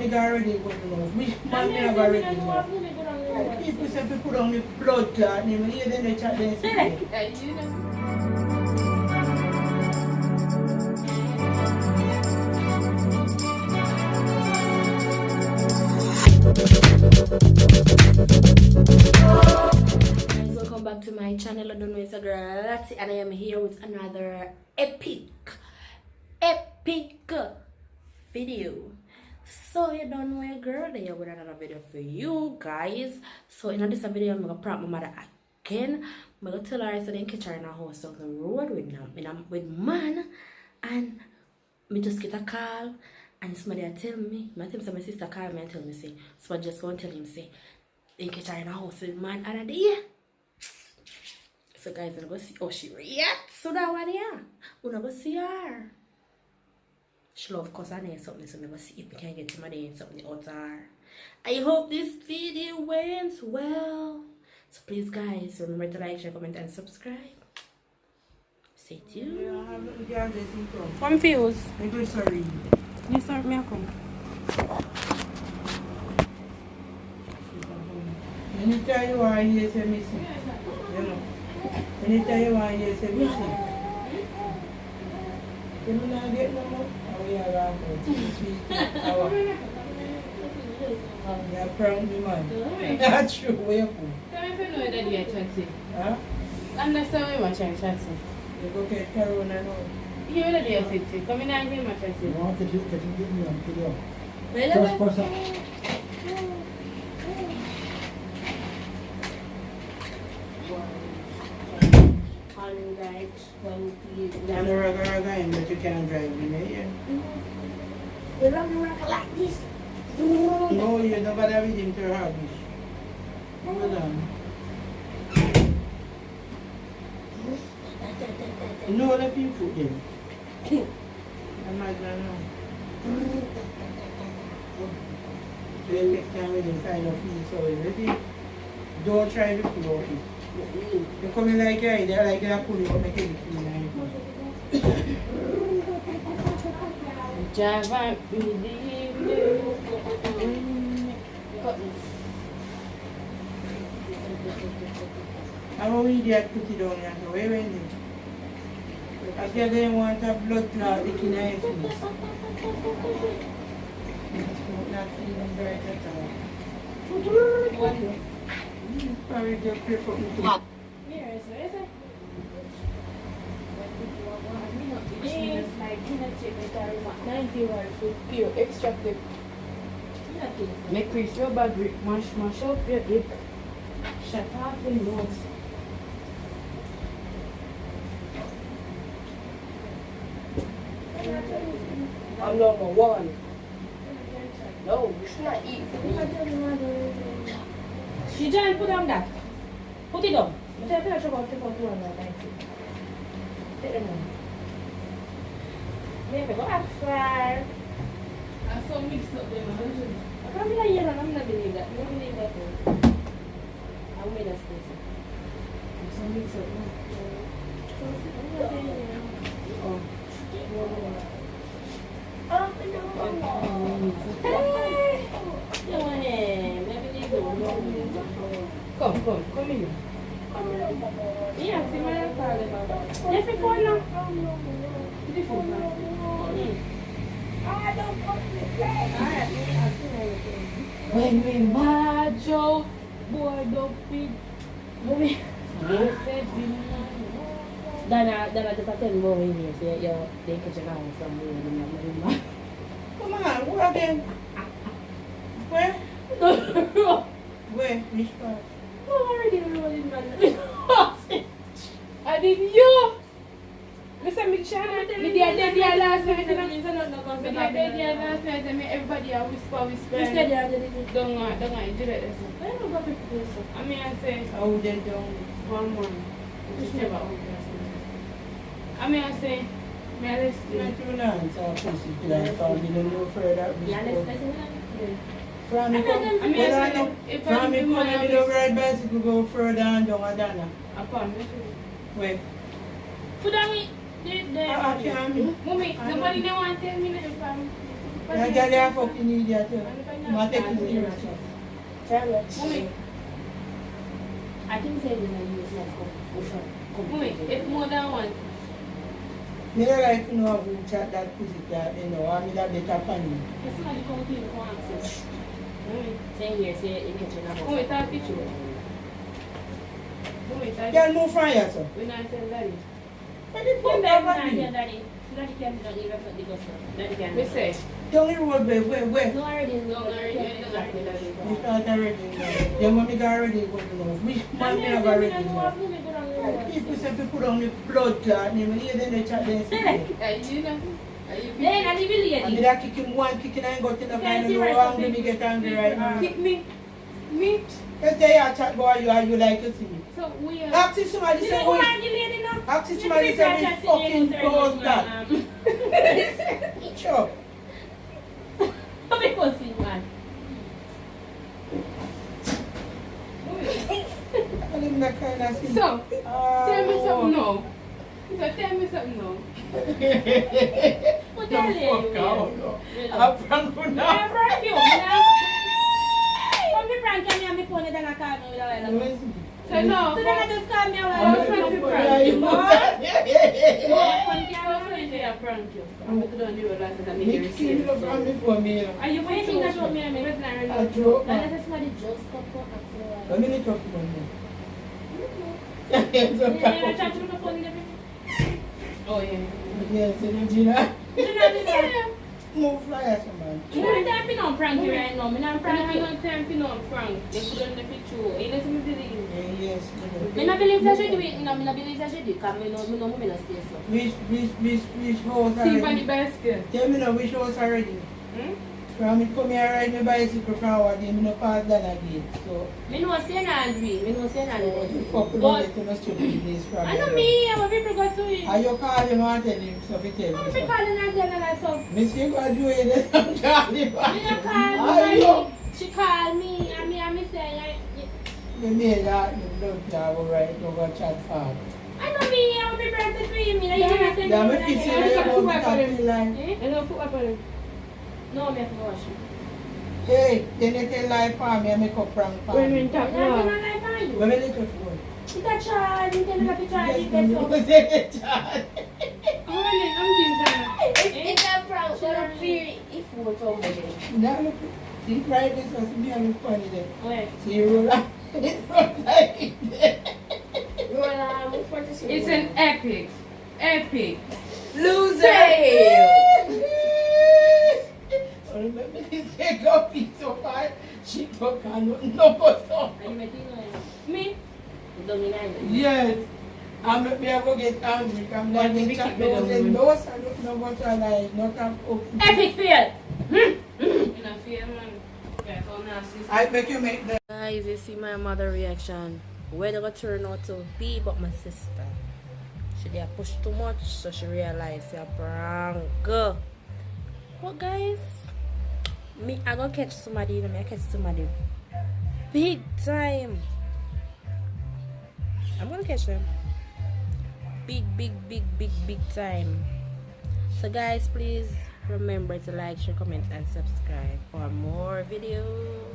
me already good enough. Which man me have already enough? People say to put on the blood clot name, and then they chat then say. You know. Welcome back to my channel. I don't know, it's a girl Lati, and I am here with another epic video. So you don't know a girl, then with another video for you guys. So in this video, I'm gonna prank my mother again. I'm gonna tell her so then catch her in a house on the road with man, and me just get a call, and somebody tell me, my sister call me and tell me say, so I just go and tell him say, then catch her in a house with man and a day. So guys, I'm gonna see how she reacts to that one here. We're gonna see her. She love cause her name something, so I'm gonna see if we can get my name something out of her. I hope this video went well. So please guys, remember to like, share, comment and subscribe. Stay tuned. Confused. Sorry. You start me a come. Anytime you want to hear say missing, you know. Anytime you want to hear say missing, you will not get no more. We are around for 2 3 hours. You are proud me man. That's true. Where for? Tell me if you know that you are chatting. Huh? Understand why you are chatting. You go get Corona now. You know that you are chatting. Come in and hear my chatting. You want to get me on video. Really? First person. I'm a regular guy, but you can't drive me, yeah? You run like this. No, you don't bother with him to her house. Hold on. No, let you put them. I'm not gonna know. So you take time with him, kind of feel so ready. Don't try to pull out it. You come in like you're there, like you're pulling out, make it feel like Java, how we did put it down here, so where went it? I tell them want a blood clot, they can have it. Not feeling right at all. Probably just pray for me to... extracted. Make your bag mash up your hip. Shut up the nose. I'm number one. No, you should not eat. She just put on that. Put it on. You say, I feel like you're going to put it on that. Take them on. Maybe go outside. I saw mixed up them. I can't believe that. I'm not believe that. You don't believe that. I made a space. I saw mixed up. Oh. Come in. Yeah, see my father. Yes, before now. Before now. When we macho, boy, don't feed. Dana just attend more in here. Say they catch a house somewhere. Come on, what again? Where? Where? Which part? I did you? Mr. Michana, me there last night. Me there last night. Everybody a whisper. Don't do that. I mean, I say, How they don't? one. I mean, I say, may I listen? Not too long, so I push it like from the no further. From me come, from me come, me don't ride bicycle go further and down a Dana. Upon Where? put on me. I can't. Mommy, nobody don't want to tell me that from. That girl is a fucking idiot. I'm taking it serious. Mommy. I think say this and use like Mommy, if more than one. Me don't like to know who chat that pussy cat, you know, I mean that better funny. If somebody come to you, come and say. Mommy, saying here, say in kitchen. Mommy, take picture. Mommy, take Girl, move from here, sir. when I tell daddy. What the fuck Daddy happened? daddy. Daddy can't do that. Daddy can't. We say. Down the road, babe, where? No, already. No, already. You start already. Your mommy got already go to know. Which man me have already know? People say to put on the blood clot name, and then they chat then say. You know? Then I leave And it did I kick him one kicking and got to the kind of go angry, me get angry right now. Kick me. Me. Let's say you chat boy, you like to see me. So we are. Ask if somebody say, oh, ask if somebody say, me fucking close that. Sure. Come here, pussy, man. I live in that kind of thing. So, tell me something now. So tell me something now. What the hell Fuck out, no. Really? I'm prank you I'm now. prank you, man. Come here, prank me on my phone, then I call me with a while. So no. So then I just call me a I'm while. trying to prank Yeah, you. you know that. I prank you. I'm going to do it like that. Me kill you from me for me. Are you Why you think that you me and me? I joke. Now let us somebody jokes come for us. A minute of money. Yeah, I try to look up on the Oh yeah. Yes, Regina. yeah. Move fly as a man. You know the time you don't prank you right now. Me not Frank, prank you you. don't time to know Frank. They put on the picture. You let me believe. Yes. Me not believe that you do it. No, me not believe that you do it. Cause me know me not stay so. Which house See by the already? basket. Tell me now which house already. Hmm? From me come here ride my bicycle from what day, me no pass that again. So, Me know say na agree. Me know say na what the agree. fuck would But you get to no stupid place from I know here? me. I'm a people go to it. Are you call him and tell him so he tell I'm me be so? calling her again and I so. Miss you go do it, then I'm calling him. Me not call Are me. you? She call me and me say Me made that, me don't care about right, don't go chat fast. I know me. I'm a be friends with me. Me like you not say Yeah, me me. fix it, I you got go two to back that on line. Eh? I don't put up on it. No, me have to wash it. Hey, then you tell lie for me, I make up prank for When me. we tap I'm not now. like on you. When me little phone. It's a charge. You tell me to charge it. Yes, That's me all. go say the chat. I'm thinking. It's a prank. So don't fear if we were somebody. Now look, see right this was me and look funny there. Where? See you roll out in front like that. It's an epic. Loser. Remember this girl got beat so hard, she took her no but Are you making noise? Me? You don't mean I. yes. I'm not me I go get angry. I'm like the chat those and those I don't know what I like, not up open. Epic fail. In a fear, man. Yeah, so now sister. I make you make the Guys, you see my mother reaction. Where they gonna turn out to be but my sister. She did push too much, so she realized she a prank. But guys, I gonna catch somebody, you know, I catch somebody big time. I'm gonna catch them. Big time. So guys, please remember to like, share, comment and subscribe for more videos.